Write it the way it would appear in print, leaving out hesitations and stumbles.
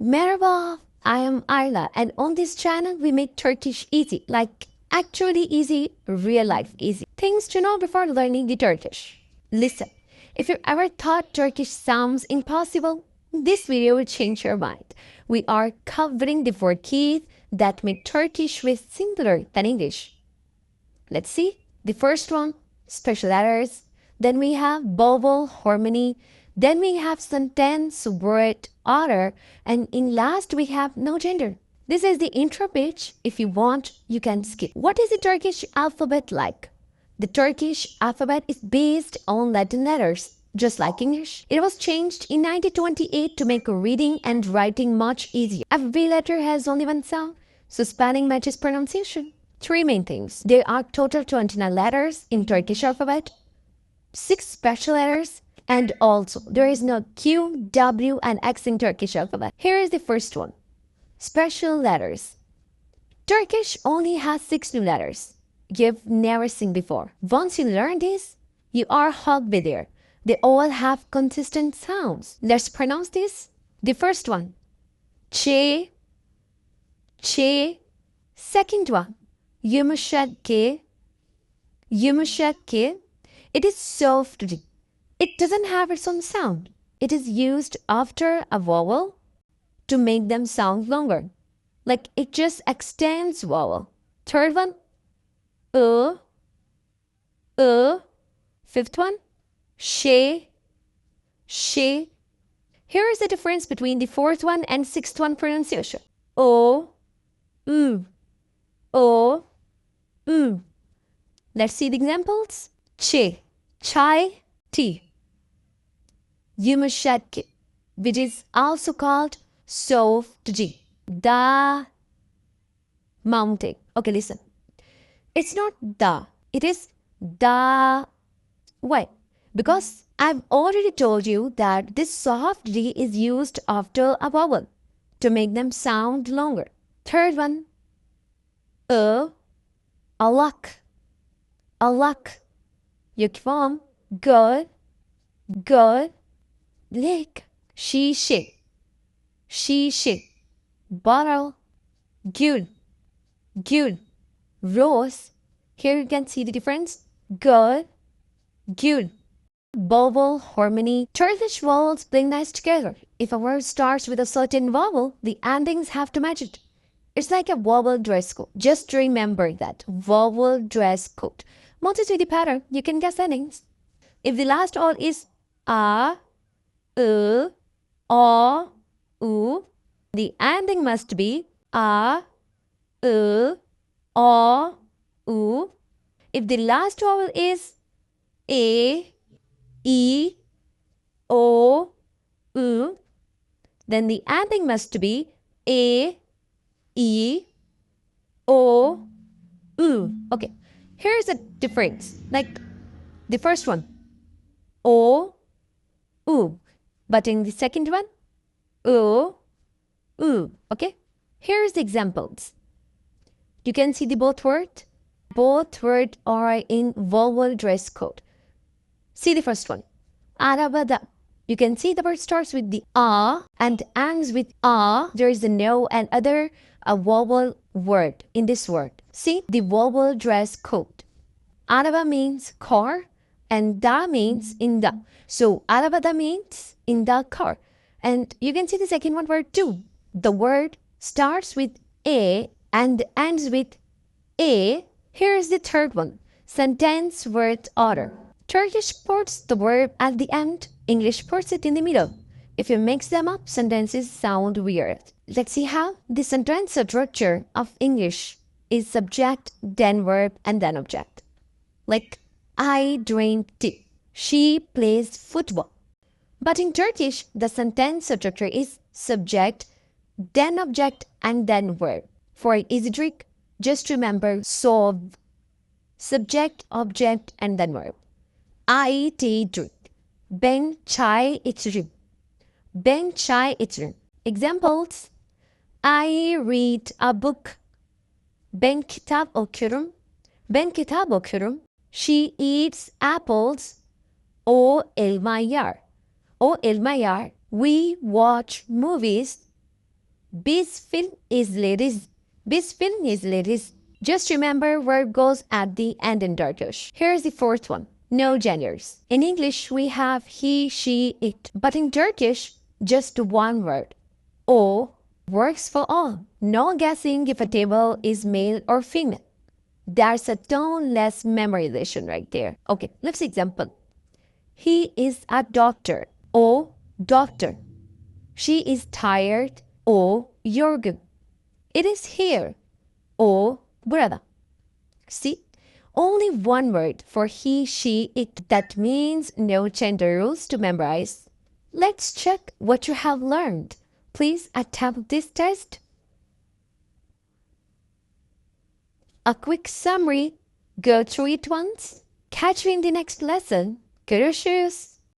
Merhaba, I am Ayla, and on this channel we make Turkish easy, like actually easy, real life easy. Things to know before learning the Turkish. Listen, if you ever thought Turkish sounds impossible, this video will change your mind. We are covering the 4 keys that make Turkish way simpler than English. Let's see. The first one, special letters. Then we have vowel harmony. Then we have sentence, word, order. And in last, we have no gender. This is the intro page. If you want, you can skip. What is the Turkish alphabet like? The Turkish alphabet is based on Latin letters, just like English. It was changed in 1928 to make reading and writing much easier. Every letter has only one sound, so spelling matches pronunciation. 3 main things. There are total 29 letters in Turkish alphabet, 6 special letters, and also there is no Q, W, and X in Turkish alphabet. Here is the first one. Special letters. Turkish only has 6 new letters. You've never seen before. Once you learn this, you are halfway there. They all have consistent sounds. Let's pronounce this. The first one. Ç, Ç. Second one. Yumuşak K. Yumuşak K. It is soft. It doesn't have its own sound. It is used after a vowel to make them sound longer. Like it just extends vowel. Third one. U. Fifth one. She. Here is the difference between the fourth one and sixth one pronunciation. O. U. O. U. Let's see the examples. Ç, çay, tea. Yumuşak, which is also called soft G. Da, mountain. Okay, listen. It's not da. It is da. Why? Because I've already told you that this soft D is used after a vowel to make them sound longer. Third one. Alak. Alak. Yük form. Good. Good. Lake. Şişe. Şişe. Bottle. Gül. Gül. Rose. Here you can see the difference. Good. Gül. Vowel harmony. Turkish vowels play nice together. If a word starts with a certain vowel, the endings have to match it. It's like a vowel dress code. Just remember that. Vowel dress code. Once you see the pattern, you can guess endings. If the last all is a, u, o, u, the ending must be a, u, o, u. If the last vowel is a, e, o, u, then the ending must be a, e, o, u. Okay, here's a difference. Like the first one, o, u. But in the second one, o, u. Okay, here's the examples. You can see the both words. Both words are in vowel dress code. See the first one. Arabada. You can see the word starts with the a and ends with a. There is a no and other a vowel word in this word. See the vowel dress code. Araba means car and da means in the. So arabada means in the car. And you can see the second one word too. The word starts with a and ends with a. Here is the third one. Sentence word order. Turkish puts the verb at the end. English puts it in the middle. If you mix them up, sentences sound weird. Let's see how. The sentence structure of English is subject, then verb, and then object. Like, I drink tea. She plays football. But in Turkish, the sentence structure is subject, then object, and then verb. For an easy trick, just remember solve. Subject, object, and then verb. I tea drink. Ben çay içerim. Ben çay içerim. Examples. I read a book. Ben kitap okuyorum. Ben kitap okuyorum. She eats apples. O elma yer. O elma yer. We watch movies. Biz film izleriz. Biz film izleriz. Just remember where it goes at the end in Turkish. Here's the fourth one. No genders. In English, we have he, she, it. But in Turkish, just one word. O works for all. No guessing if a table is male or female. There's a tone-less memorization right there. Okay, let's example. He is a doctor. O doctor. She is tired. O yorgun. It is here. O burada. See? Only one word for he, she, it. That means no gender rules to memorize. Let's check what you have learned. Please attempt this test. A quick summary. Go through it once. Catch you in the next lesson. Görüşürüz.